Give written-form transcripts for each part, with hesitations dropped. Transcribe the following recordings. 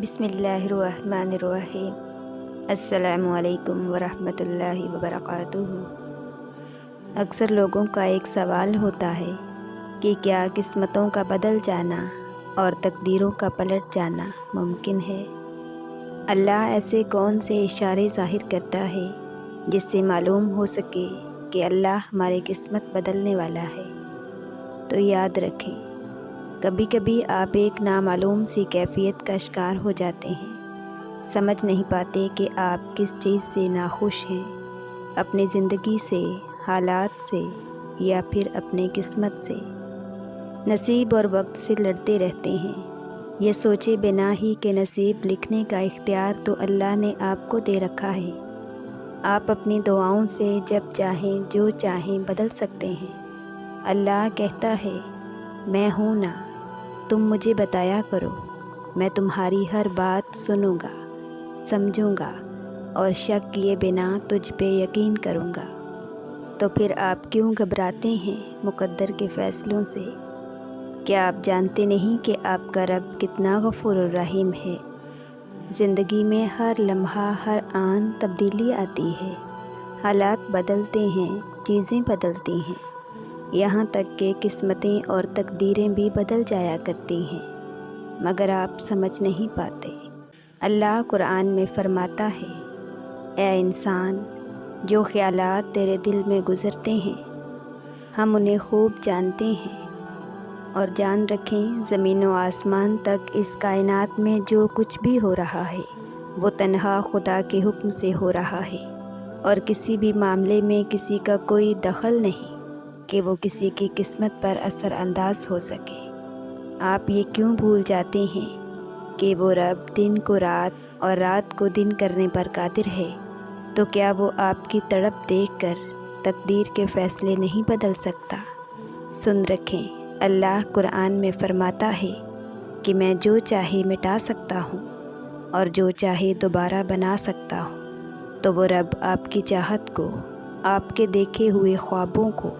بسم اللہ الرحمن الرحیم۔ السلام علیکم ورحمۃ اللہ وبرکاتہ۔ اکثر لوگوں کا ایک سوال ہوتا ہے کہ کیا قسمتوں کا بدل جانا اور تقدیروں کا پلٹ جانا ممکن ہے؟ اللہ ایسے کون سے اشارے ظاہر کرتا ہے جس سے معلوم ہو سکے کہ اللہ ہماری قسمت بدلنے والا ہے؟ تو یاد رکھیں، کبھی کبھی آپ ایک نامعلوم سی کیفیت کا شکار ہو جاتے ہیں، سمجھ نہیں پاتے کہ آپ کس چیز سے ناخوش ہیں، اپنی زندگی سے، حالات سے، یا پھر اپنے قسمت سے۔ نصیب اور وقت سے لڑتے رہتے ہیں، یہ سوچے بنا ہی کہ نصیب لکھنے کا اختیار تو اللہ نے آپ کو دے رکھا ہے۔ آپ اپنی دعاؤں سے جب چاہیں جو چاہیں بدل سکتے ہیں۔ اللہ کہتا ہے، میں ہوں نا، تم مجھے بتایا کرو، میں تمہاری ہر بات سنوں گا، سمجھوں گا، اور شک کیے بنا تجھ پہ یقین کروں گا۔ تو پھر آپ کیوں گھبراتے ہیں مقدر کے فیصلوں سے؟ کیا آپ جانتے نہیں کہ آپ کا رب کتنا غفور الرحیم ہے؟ زندگی میں ہر لمحہ، ہر آن تبدیلی آتی ہے، حالات بدلتے ہیں، چیزیں بدلتی ہیں، یہاں تک کہ قسمتیں اور تقدیریں بھی بدل جایا کرتی ہیں، مگر آپ سمجھ نہیں پاتے۔ اللہ قرآن میں فرماتا ہے، اے انسان، جو خیالات تیرے دل میں گزرتے ہیں ہم انہیں خوب جانتے ہیں، اور جان رکھیں زمین و آسمان تک اس کائنات میں جو کچھ بھی ہو رہا ہے وہ تنہا خدا کے حکم سے ہو رہا ہے، اور کسی بھی معاملے میں کسی کا کوئی دخل نہیں کہ وہ کسی کی قسمت پر اثر انداز ہو سکے۔ آپ یہ کیوں بھول جاتے ہیں کہ وہ رب دن کو رات اور رات کو دن کرنے پر قادر ہے؟ تو کیا وہ آپ کی تڑپ دیکھ کر تقدیر کے فیصلے نہیں بدل سکتا؟ سن رکھیں، اللہ قرآن میں فرماتا ہے کہ میں جو چاہے مٹا سکتا ہوں اور جو چاہے دوبارہ بنا سکتا ہوں۔ تو وہ رب آپ کی چاہت کو، آپ کے دیکھے ہوئے خوابوں کو،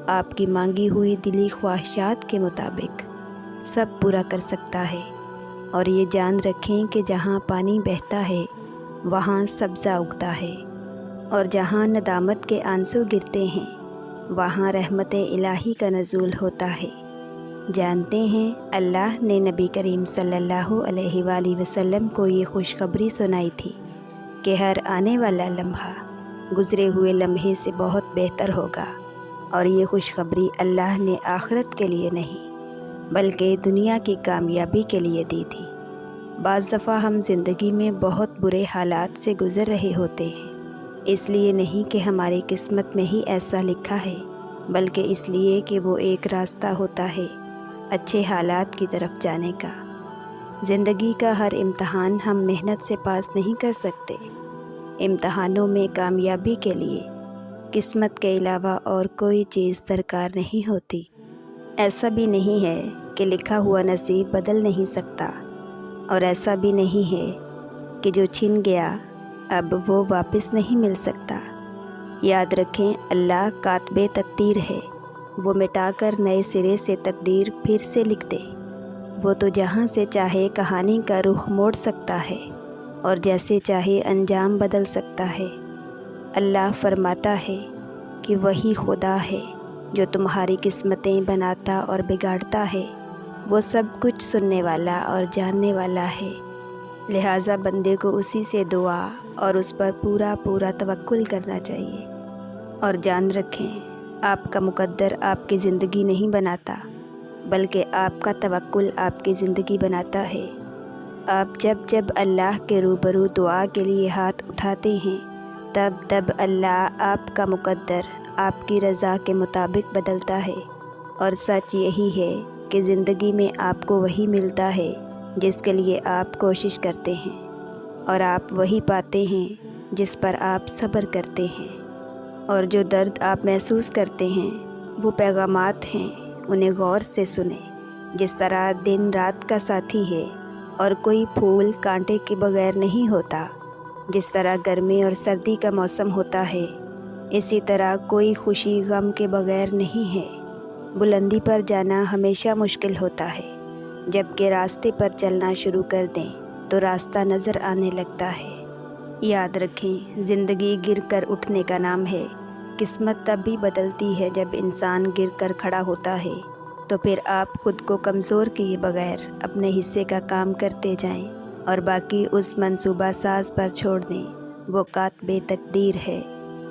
آپ کی مانگی ہوئی دلی خواہشات کے مطابق سب پورا کر سکتا ہے۔ اور یہ جان رکھیں کہ جہاں پانی بہتا ہے وہاں سبزہ اگتا ہے، اور جہاں ندامت کے آنسو گرتے ہیں وہاں رحمت الہی کا نزول ہوتا ہے۔ جانتے ہیں، اللہ نے نبی کریم صلی اللہ علیہ وآلہ وسلم کو یہ خوشخبری سنائی تھی کہ ہر آنے والا لمحہ گزرے ہوئے لمحے سے بہت بہتر ہوگا، اور یہ خوشخبری اللہ نے آخرت کے لیے نہیں بلکہ دنیا کی کامیابی کے لیے دی تھی۔ بعض دفعہ ہم زندگی میں بہت برے حالات سے گزر رہے ہوتے ہیں، اس لیے نہیں کہ ہماری قسمت میں ہی ایسا لکھا ہے، بلکہ اس لیے کہ وہ ایک راستہ ہوتا ہے اچھے حالات کی طرف جانے کا۔ زندگی کا ہر امتحان ہم محنت سے پاس نہیں کر سکتے۔ امتحانوں میں کامیابی کے لیے قسمت کے علاوہ اور کوئی چیز درکار نہیں ہوتی۔ ایسا بھی نہیں ہے کہ لکھا ہوا نصیب بدل نہیں سکتا، اور ایسا بھی نہیں ہے کہ جو چھن گیا اب وہ واپس نہیں مل سکتا۔ یاد رکھیں، اللہ کاتب تقدیر ہے، وہ مٹا کر نئے سرے سے تقدیر پھر سے لکھ دے۔ وہ تو جہاں سے چاہے کہانی کا رخ موڑ سکتا ہے اور جیسے چاہے انجام بدل سکتا ہے۔ اللہ فرماتا ہے کہ وہی خدا ہے جو تمہاری قسمتیں بناتا اور بگاڑتا ہے، وہ سب کچھ سننے والا اور جاننے والا ہے، لہٰذا بندے کو اسی سے دعا اور اس پر پورا توکل کرنا چاہیے۔ اور جان رکھیں، آپ کا مقدر آپ کی زندگی نہیں بناتا بلکہ آپ کا توکل آپ کی زندگی بناتا ہے۔ آپ جب اللہ کے روبرو دعا کے لیے ہاتھ اٹھاتے ہیں تب اللہ آپ کا مقدر آپ کی رضا کے مطابق بدلتا ہے، اور سچ یہی ہے کہ زندگی میں آپ کو وہی ملتا ہے جس کے لیے آپ کوشش کرتے ہیں، اور آپ وہی پاتے ہیں جس پر آپ صبر کرتے ہیں۔ اور جو درد آپ محسوس کرتے ہیں وہ پیغامات ہیں، انہیں غور سے سنیں۔ جس طرح دن رات کا ساتھی ہے اور کوئی پھول کانٹے کے بغیر نہیں ہوتا، جس طرح گرمی اور سردی کا موسم ہوتا ہے، اسی طرح کوئی خوشی غم کے بغیر نہیں ہے۔ بلندی پر جانا ہمیشہ مشکل ہوتا ہے، جبکہ راستے پر چلنا شروع کر دیں تو راستہ نظر آنے لگتا ہے۔ یاد رکھیں، زندگی گر کر اٹھنے کا نام ہے۔ قسمت تب بھی بدلتی ہے جب انسان گر کر کھڑا ہوتا ہے۔ تو پھر آپ خود کو کمزور کیے بغیر اپنے حصے کا کام کرتے جائیں اور باقی اس منصوبہ ساز پر چھوڑ دیں، وہ کاتب تقدیر ہے۔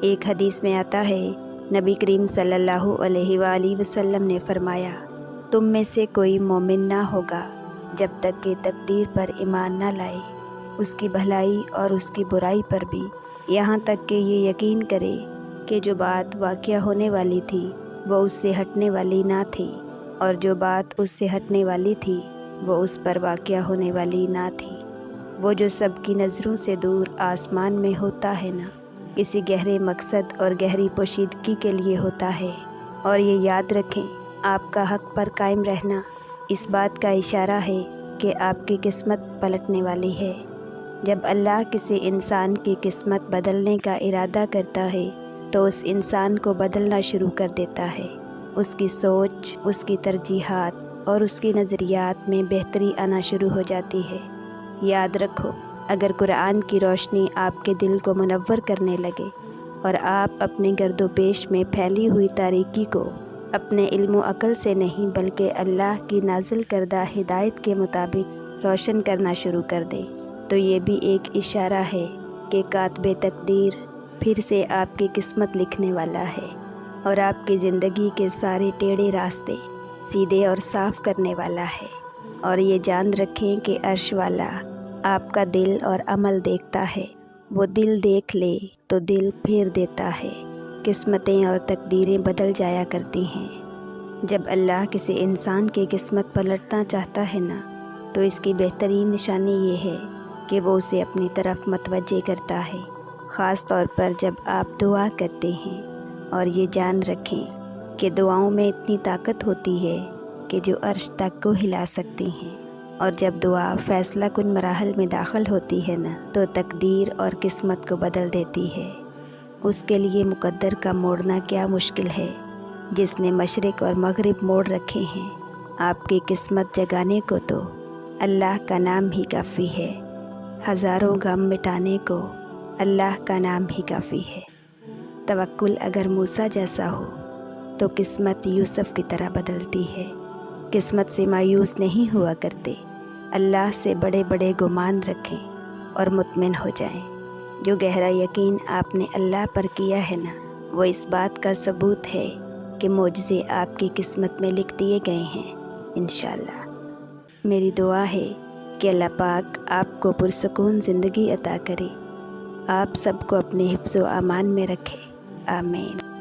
ایک حدیث میں آتا ہے، نبی کریم صلی اللہ علیہ وآلہ وسلم نے فرمایا، تم میں سے کوئی مومن نہ ہوگا جب تک کہ تقدیر پر ایمان نہ لائے، اس کی بھلائی اور اس کی برائی پر بھی، یہاں تک کہ یہ یقین کرے کہ جو بات واقعہ ہونے والی تھی وہ اس سے ہٹنے والی نہ تھی، اور جو بات اس سے ہٹنے والی تھی وہ اس پر واقعہ ہونے والی نہ تھی۔ وہ جو سب کی نظروں سے دور آسمان میں ہوتا ہے نا، کسی گہرے مقصد اور گہری پوشیدگی کے لیے ہوتا ہے۔ اور یہ یاد رکھیں، آپ کا حق پر قائم رہنا اس بات کا اشارہ ہے کہ آپ کی قسمت پلٹنے والی ہے۔ جب اللہ کسی انسان کی قسمت بدلنے کا ارادہ کرتا ہے تو اس انسان کو بدلنا شروع کر دیتا ہے۔ اس کی سوچ، اس کی ترجیحات اور اس کی نظریات میں بہتری آنا شروع ہو جاتی ہے۔ یاد رکھو، اگر قرآن کی روشنی آپ کے دل کو منور کرنے لگے اور آپ اپنے گرد و پیش میں پھیلی ہوئی تاریکی کو اپنے علم و عقل سے نہیں بلکہ اللہ کی نازل کردہ ہدایت کے مطابق روشن کرنا شروع کر دیں، تو یہ بھی ایک اشارہ ہے کہ کاتب تقدیر پھر سے آپ کی قسمت لکھنے والا ہے اور آپ کی زندگی کے سارے ٹیڑھے راستے سیدھے اور صاف کرنے والا ہے۔ اور یہ جان رکھیں کہ عرش والا آپ کا دل اور عمل دیکھتا ہے، وہ دل دیکھ لے تو دل پھیر دیتا ہے۔ قسمتیں اور تقدیریں بدل جایا کرتی ہیں۔ جب اللہ کسی انسان کی قسمت پلٹنا چاہتا ہے نا، تو اس کی بہترین نشانی یہ ہے کہ وہ اسے اپنی طرف متوجہ کرتا ہے، خاص طور پر جب آپ دعا کرتے ہیں۔ اور یہ جان رکھیں کہ دعاؤں میں اتنی طاقت ہوتی ہے کہ جو عرش تک کو ہلا سکتی ہیں، اور جب دعا فیصلہ کن مراحل میں داخل ہوتی ہے نا، تو تقدیر اور قسمت کو بدل دیتی ہے۔ اس کے لیے مقدر کا موڑنا کیا مشکل ہے، جس نے مشرق اور مغرب موڑ رکھے ہیں۔ آپ کی قسمت جگانے کو تو اللہ کا نام ہی کافی ہے، ہزاروں غم مٹانے کو اللہ کا نام ہی کافی ہے۔ توکل اگر موسیٰ جیسا ہو تو قسمت یوسف کی طرح بدلتی ہے۔ قسمت سے مایوس نہیں ہوا کرتے، اللہ سے بڑے بڑے گمان رکھیں اور مطمئن ہو جائیں۔ جو گہرا یقین آپ نے اللہ پر کیا ہے نا، وہ اس بات کا ثبوت ہے کہ معجزے آپ کی قسمت میں لکھ دیے گئے ہیں انشاءاللہ۔ میری دعا ہے کہ اللہ پاک آپ کو پرسکون زندگی عطا کرے، آپ سب کو اپنے حفظ و امان میں رکھے، آمین۔